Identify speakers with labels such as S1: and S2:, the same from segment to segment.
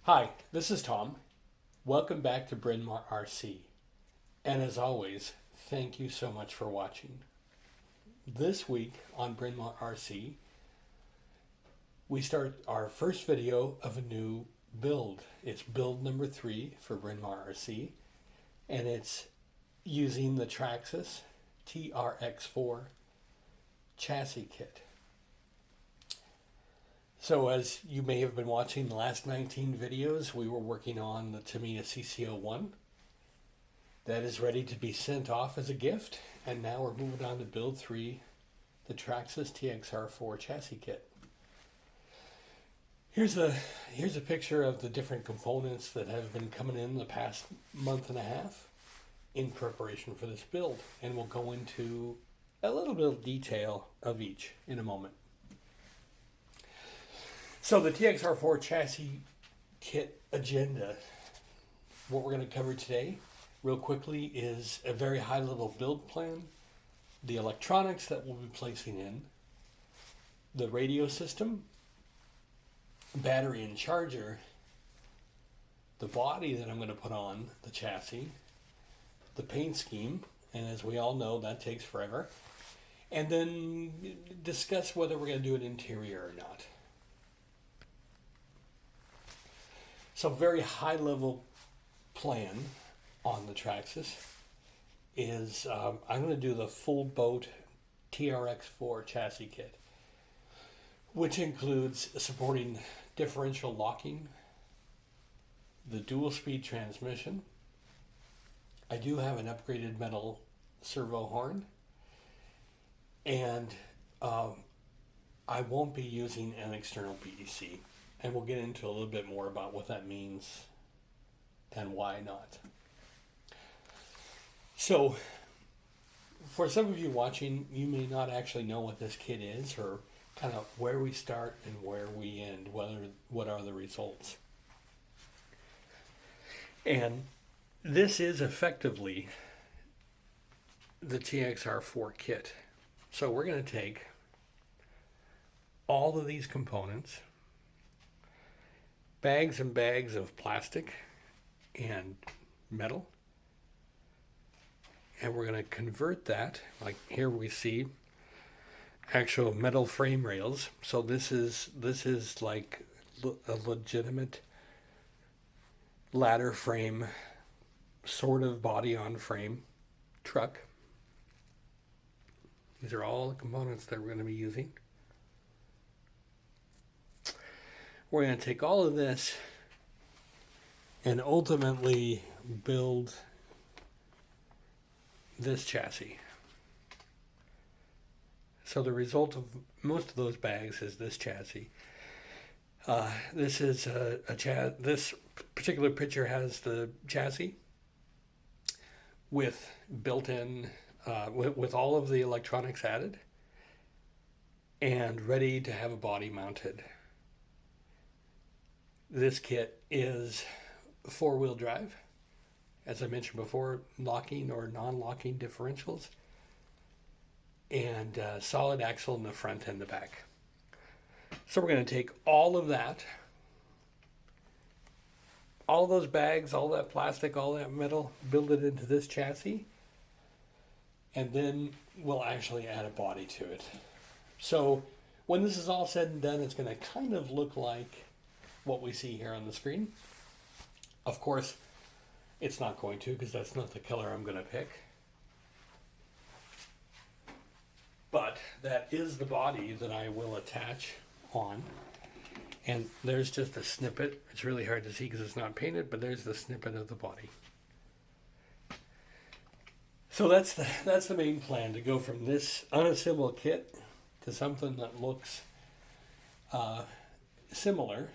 S1: Hi, this is Tom. Welcome back to Bryn Mawr RC. And as always, thank you so much for watching. This week on Bryn Mawr RC, we start our first video of a new build. It's build number 3 for Bryn Mawr RC, and it's using the Traxxas TRX4 chassis kit. So as you may have been watching the last 19 videos, we were working on the Tamiya CC01. That is ready to be sent off as a gift, and now we're moving on to build 3, the Traxxas TXR4 chassis kit. Here's a picture of the different components that have been coming in the past month and a half in preparation for this build, and we'll go into a little bit of detail of each in a moment. So the TXR4 chassis kit agenda, what we're going to cover today real quickly is a very high level build plan, the electronics that we'll be placing in, the radio system, battery and charger, the body that I'm going to put on the chassis, the paint scheme, and as we all know that takes forever, and then discuss whether we're going to do an interior or not. So very high level plan on the Traxxas is I'm going to do the full boat TRX4 chassis kit, which includes supporting differential locking, the dual speed transmission. I do have an upgraded metal servo horn, and I won't be using an external PDC. And we'll get into a little bit more about what that means and why not. So, for some of you watching, you may not actually know what this kit is or kind of where we start and where we end, what are the results. And this is effectively the TXR4 kit. So we're going to take all of these components, bags and bags of plastic and metal, and we're going to convert that, like here we see actual metal frame rails. So this is like a legitimate ladder frame, sort of body on frame truck. These are all the components that we're going to be using. We're going to take all of this and ultimately build this chassis. So the result of most of those bags is this chassis. This is this particular picture has the chassis with built-in, with all of the electronics added and ready to have a body mounted. This kit is 4-wheel drive, as I mentioned before, locking or non-locking differentials, and solid axle in the front and the back. So we're going to take all of that, all those bags, all that plastic, all that metal, build it into this chassis, and then we'll actually add a body to it. So when this is all said and done, it's going to kind of look like what we see here on the screen. Of course, it's not going to, because that's not the color I'm going to pick. But that is the body that I will attach on. And there's just a snippet. It's really hard to see because it's not painted, but there's the snippet of the body. So that's the main plan, to go from this unassembled kit to something that looks similar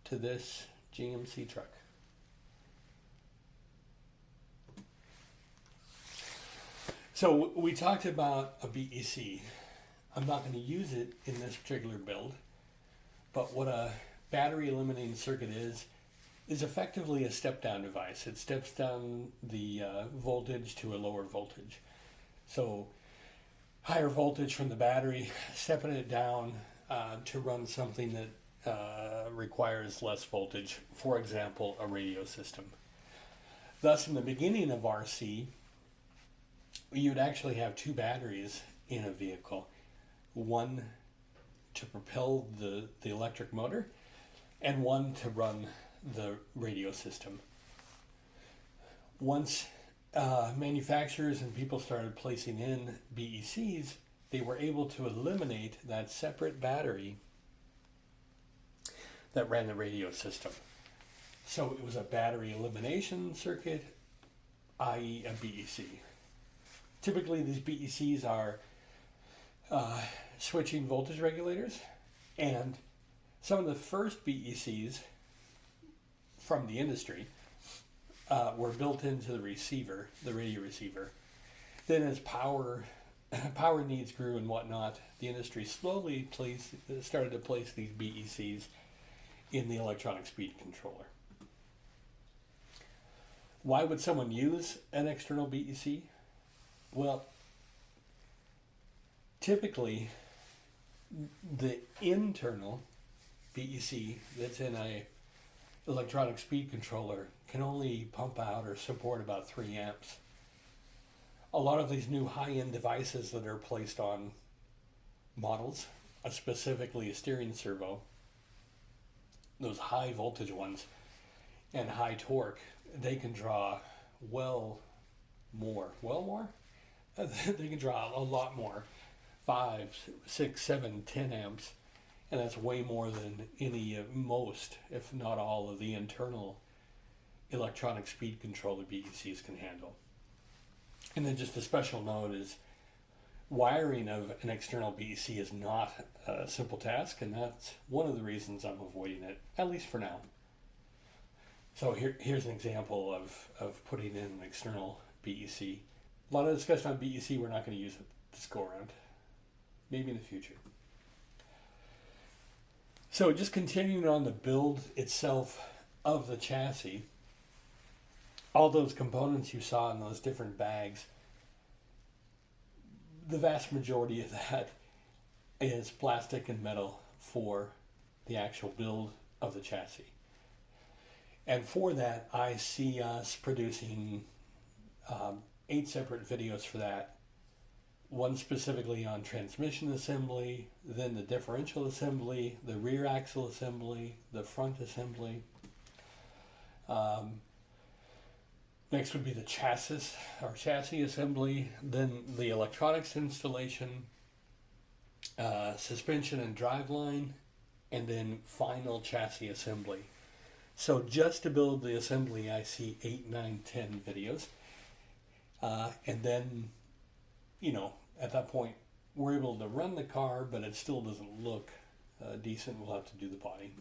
S1: to this GMC truck. So we talked about a BEC. I'm not going to use it in this particular build, but what a battery eliminating circuit is effectively a step-down device. It steps down the voltage to a lower voltage. So higher voltage from the battery, stepping it down to run something that requires less voltage, for example, a radio system. Thus, in the beginning of RC, you'd actually have two batteries in a vehicle, one to propel the electric motor and one to run the radio system. Once manufacturers and people started placing in BECs, they were able to eliminate that separate battery that ran the radio system. So it was a battery elimination circuit, i.e. a BEC. Typically these BECs are switching voltage regulators, and some of the first BECs from the industry were built into the receiver, the radio receiver. Then as power needs grew and whatnot, the industry slowly started to place these BECs in the electronic speed controller. Why would someone use an external BEC? Well, typically the internal BEC that's in a electronic speed controller can only pump out or support about 3 amps. A lot of these new high-end devices that are placed on models, specifically a steering servo, those high voltage ones and high torque, they can draw well more. They can draw a lot more, 5, 6, 7, 10 amps, and that's way more than most, if not all, of the internal electronic speed controller BECs can handle. And then just a special note is wiring of an external BEC is not a simple task, and that's one of the reasons I'm avoiding it, at least for now. So here's an example of putting in an external BEC. A lot of discussion on BEC, we're not going to use it this go around. Maybe in the future. So just continuing on the build itself of the chassis, all those components you saw in those different bags, the vast majority of that is plastic and metal for the actual build of the chassis. And for that, I see us producing 8 separate videos for that. One specifically on transmission assembly, then the differential assembly, the rear axle assembly, the front assembly. Next would be the chassis assembly, then the electronics installation, suspension and driveline, and then final chassis assembly. So just to build the assembly, I see 8, 9, 10 videos. And then, at that point, we're able to run the car, but it still doesn't look decent. We'll have to do the body.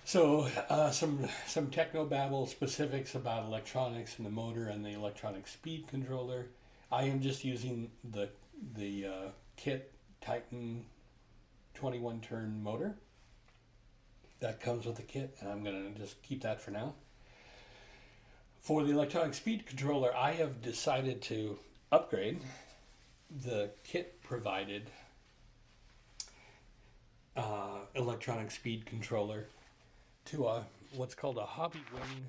S1: So some technobabble specifics about electronics and the motor and the electronic speed controller. I am just using the kit Titan 21 turn motor that comes with the kit, and I'm going to just keep that for now. For the electronic speed controller, I have decided to upgrade the kit provided electronic speed controller to what's called a Hobby Wing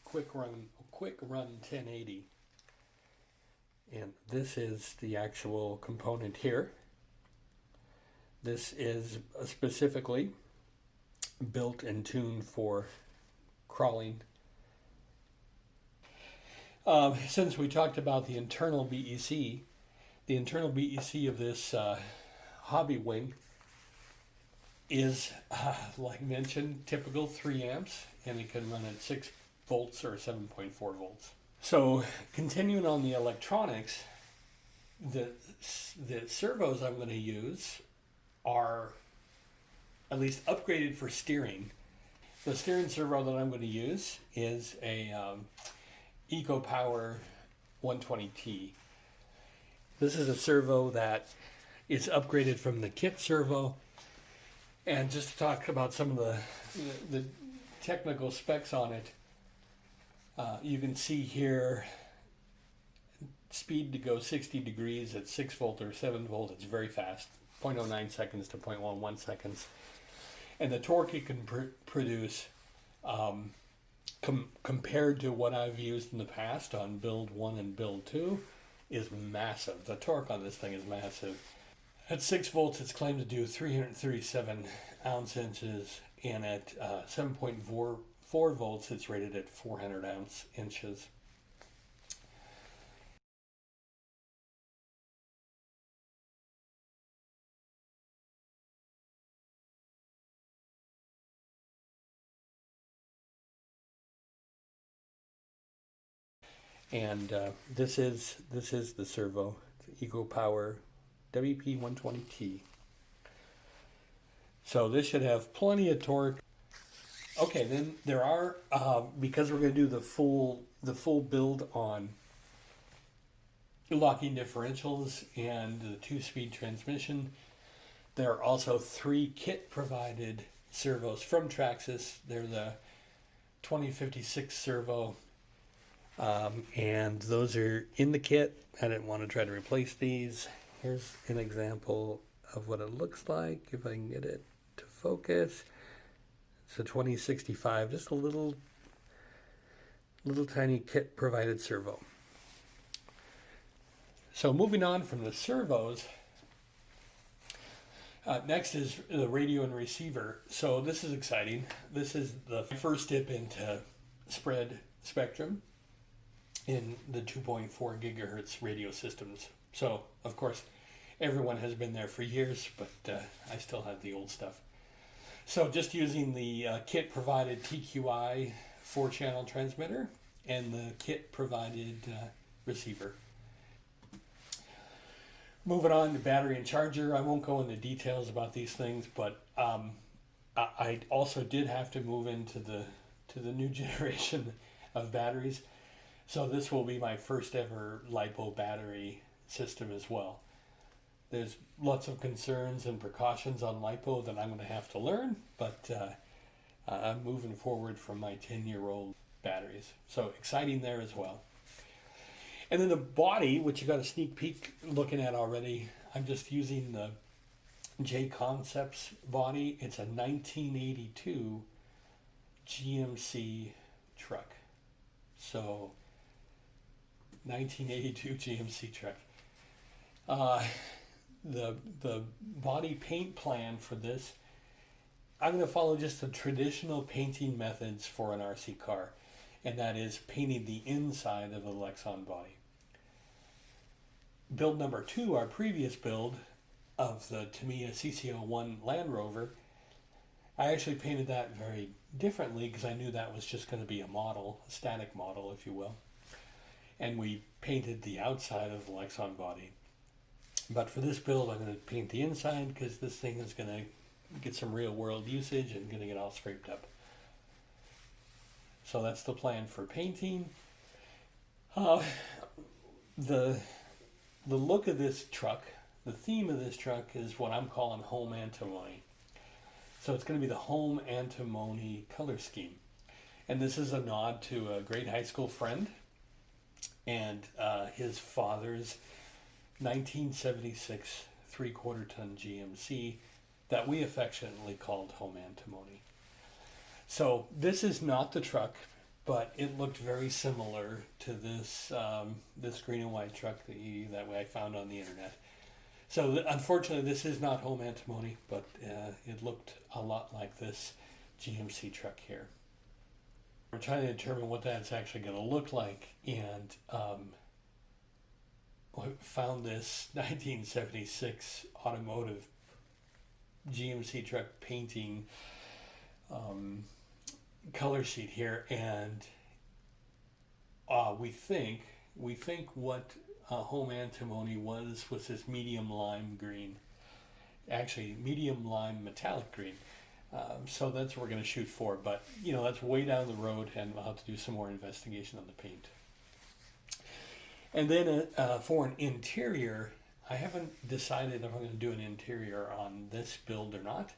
S1: Quick Run 1080. And this is the actual component here. This is specifically built and tuned for crawling. Since we talked about the internal BEC of this Hobby Wing is, like mentioned, typical 3 amps, and it can run at 6 volts or 7.4 volts. So continuing on the electronics, the servos I'm going to use are at least upgraded for steering. The steering servo that I'm going to use is a EcoPower 120T. This is a servo that is upgraded from the kit servo. And just to talk about some of the technical specs on it, you can see here speed to go 60 degrees at 6 volt or 7 volt. It's very fast, 0.09 seconds to 0.11 seconds. And the torque it can produce compared to what I've used in the past on build 1 and build 2 is massive. The torque on this thing is massive. At 6 volts, it's claimed to do 337 ounce inches, and at 7.44 volts, it's rated at 400 ounce inches. And this is the Servo, the EcoPower WP120T. So this should have plenty of torque. Okay, then there are because we're going to do the full build on locking differentials and the 2-speed transmission. There are also 3 kit provided servos from Traxxas. They're the 2056 servo. And those are in the kit. I didn't want to try to replace these. Here's an example of what it looks like, if I can get it to focus. It's a 2065, just a little tiny kit provided servo. So moving on from the servos, next is the radio and receiver. So this is exciting. This is the first dip into spread spectrum in the 2.4 gigahertz radio systems. So, of course, everyone has been there for years, but I still have the old stuff. So just using the kit provided TQI 4-channel transmitter and the kit provided receiver. Moving on to battery and charger, I won't go into details about these things, but I also did have to move into the new generation of batteries. So this will be my first ever LiPo battery system as well. There's lots of concerns and precautions on LiPo that I'm going to have to learn, but I'm moving forward from my 10-year-old batteries. So exciting there as well. And then the body, which you got a sneak peek looking at already, I'm just using the J Concepts body. It's a 1982 GMC truck. So 1982 GMC truck. The body paint plan for this, I'm going to follow just the traditional painting methods for an RC car, and that is painting the inside of the Lexan body. Build number 2, our previous build of the Tamiya CC01 Land Rover, I actually painted that very differently because I knew that was just going to be a model, a static model, if you will. And we painted the outside of the Lexan body. But for this build, I'm going to paint the inside because this thing is going to get some real world usage and going to get all scraped up. So that's the plan for painting. The look of this truck, the theme of this truck is what I'm calling Home Antimony. So it's going to be the Home Antimony color scheme. And this is a nod to a great high school friend and his father's 1976 3/4 ton GMC that we affectionately called Home Antimony. So this is not the truck, but it looked very similar to this this green and white truck that I found on the internet. So unfortunately, this is not Home Antimony, but it looked a lot like this GMC truck here. We're trying to determine what that's actually going to look like, and found this 1976 automotive GMC truck painting color sheet here, and we think what Home Antimony was this medium lime green, actually medium lime metallic green. So that's what we're going to shoot for, but that's way down the road, and we'll have to do some more investigation on the paint. And then for an interior, I haven't decided if I'm going to do an interior on this build or not.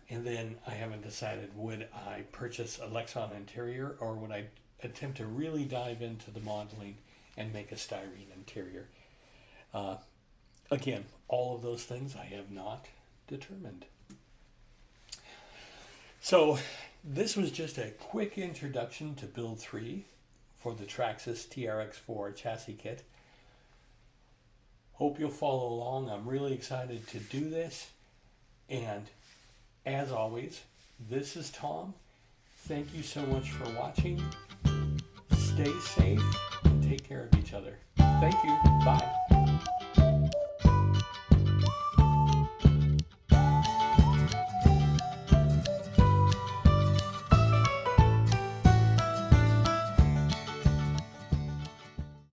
S1: And then I haven't decided, would I purchase a Lexan interior or would I attempt to really dive into the modeling and make a styrene interior. Again, all of those things I have not determined. So this was just a quick introduction to build 3 for the Traxxas TRX4 chassis kit. Hope you'll follow along. I'm really excited to do this. And as always, this is Tom. Thank you so much for watching. Stay safe and take care of each other. Thank you. Bye.